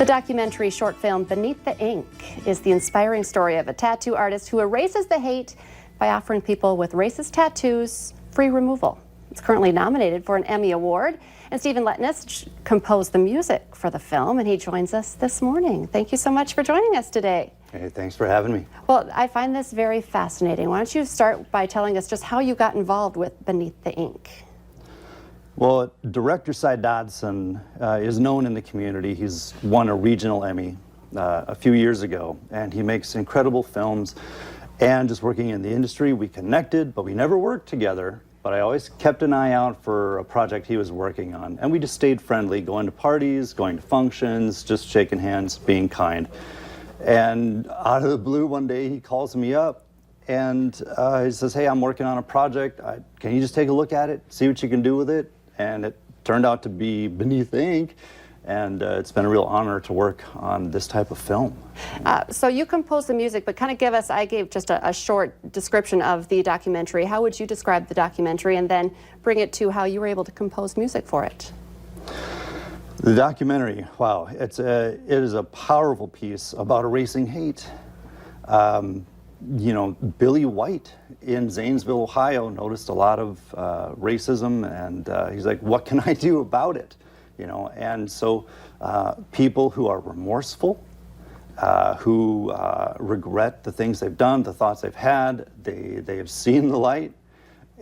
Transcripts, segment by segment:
The documentary short film Beneath the Ink is the inspiring story of a tattoo artist who erases the hate by offering people with racist tattoos free removal. It's currently nominated for an Emmy Award, and Stephen Letness composed the music for the film, and he joins us this morning. Thank you so much for joining us today. Hey, thanks for having me. Well, I find this very fascinating. Why don't you start by telling us just how you got involved with Beneath the Ink? Well, director Cy Dodson is known in the community. He's won a regional Emmy a few years ago, and he makes incredible films. And just working in the industry, we connected, but we never worked together. But I always kept an eye out for a project he was working on. And we just stayed friendly, going to parties, going to functions, just shaking hands, being kind. And out of the blue, one day he calls me up and he says, "Hey, I'm working on a project. Can you just take a look at it, see what you can do with it?" And it turned out to be Beneath the Ink. And it's been a real honor to work on this type of film. So you composed the music, but kind of give us, I gave just a short description of the documentary. How would you describe the documentary, and then bring it to how you were able to compose music for it? The documentary, wow, it is a powerful piece about erasing hate. You know, Billy White in Zanesville, Ohio noticed a lot of racism, and he's like, what can I do about it? You know, and so people who are remorseful, who regret the things they've done, the thoughts they've had, they have seen the light,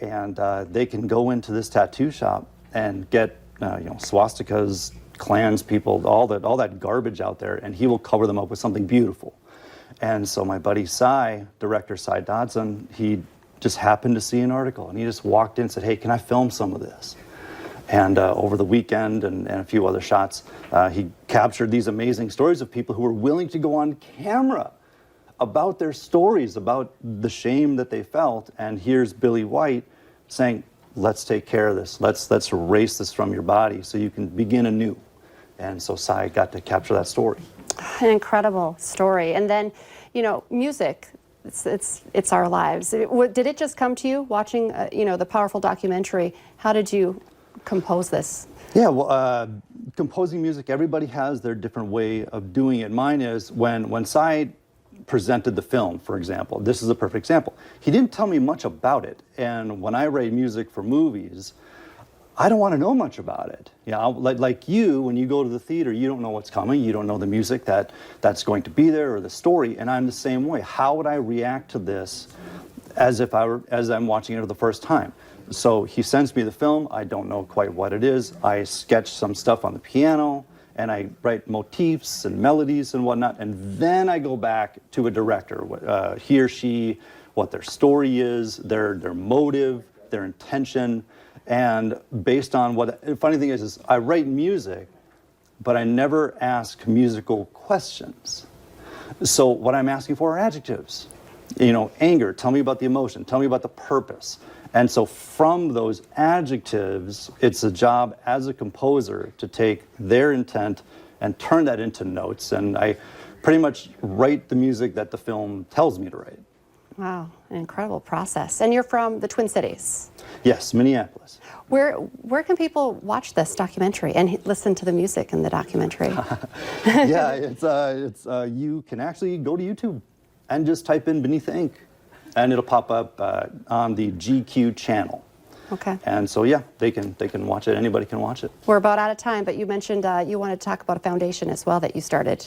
and they can go into this tattoo shop and get you know, swastikas, clans, people, all that garbage out there, and he will cover them up with something beautiful. And so my buddy Cy, director Cy Dodson, he just happened to see an article, and he just walked in and said, "Hey, can I film some of this?" And over the weekend and a few other shots, he captured these amazing stories of people who were willing to go on camera about their stories, about the shame that they felt. And here's Billy White saying, "Let's take care of this. Let's erase this from your body so you can begin anew." And so Cy got to capture that story. An incredible story. And then, you know, music. It's our lives. Did it just come to you watching, you know, the powerful documentary? How did you compose this? Yeah, well, composing music, everybody has their different way of doing it. Mine is when Cy presented the film, for example. This is a perfect example. He didn't tell me much about it, and when I write music for movies, I don't want to know much about it. You know, like you, when you go to the theater, you don't know what's coming. You don't know the music that's going to be there or the story, and I'm the same way. How would I react to this as I'm watching it for the first time? So he sends me the film. I don't know quite what it is. I sketch some stuff on the piano, and I write motifs and melodies and whatnot, and then I go back to a director, he or she, what their story is, their motive, their intention, and based on what. The funny thing is I write music, but I never ask musical questions. So what I'm asking for are adjectives. You know, anger, tell me about the emotion, tell me about the purpose. And so from those adjectives, it's a job as a composer to take their intent and turn that into notes. And I pretty much write the music that the film tells me to write. Wow, an incredible process. And you're from the Twin Cities? Yes, Minneapolis. Where can people watch this documentary and listen to the music in the documentary? Yeah, you can actually go to YouTube and just type in Beneath the Ink, and it'll pop up on the GQ channel. Okay. And so, yeah, they can watch it. Anybody can watch it. We're about out of time, but you mentioned you wanted to talk about a foundation as well that you started.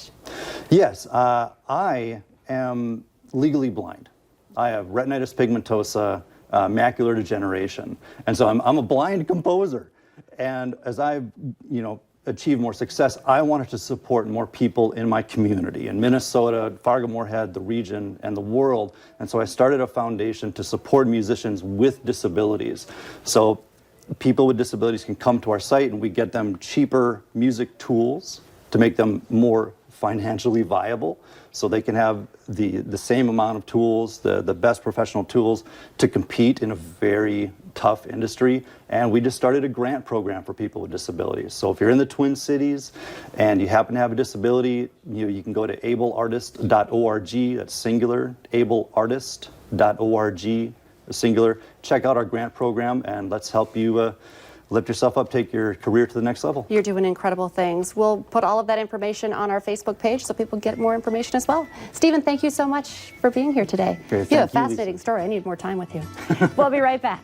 Yes, I am legally blind. I have retinitis pigmentosa, macular degeneration, and so I'm a blind composer. And as I've, you know, achieve more success, I wanted to support more people in my community, in Minnesota, Fargo-Moorhead, the region, and the world. And so I started a foundation to support musicians with disabilities. So people with disabilities can come to our site and we get them cheaper music tools to make them more financially viable, so they can have the same amount of tools, the best professional tools to compete in a very tough industry. And we just started a grant program for people with disabilities. So if you're in the Twin Cities and you happen to have a disability, you can go to ableartist.org, that's singular, ableartist.org, singular. Check out our grant program, and let's help you lift yourself up, take your career to the next level. You're doing incredible things. We'll put all of that information on our Facebook page so people get more information as well. Stephen, thank you so much for being here today. Okay, You have a thank you, Lisa. fascinating story. I need more time with you. We'll be right back.